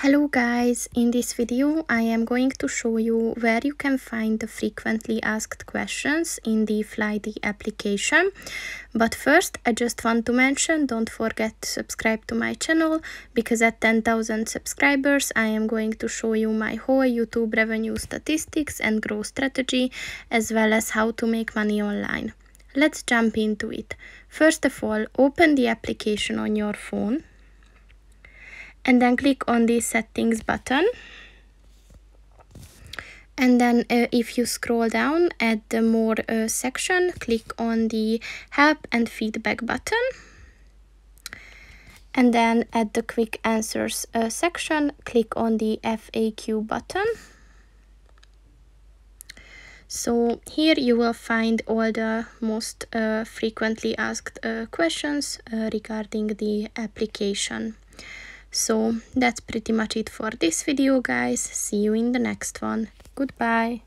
Hello guys, in this video I am going to show you where you can find the frequently asked questions in the Flighty application. But first I just want to mention, don't forget to subscribe to my channel, because at 10,000 subscribers I am going to show you my whole YouTube revenue statistics and growth strategy, as well as how to make money online. Let's jump into it. First of all, open the application on your phone and then click on the settings button, and then if you scroll down at the more section, click on the help and feedback button, and then at the quick answers section, click on the FAQ button. So here you will find all the most frequently asked questions regarding the application. So that's pretty much it for this video, guys. See you in the next one. Goodbye.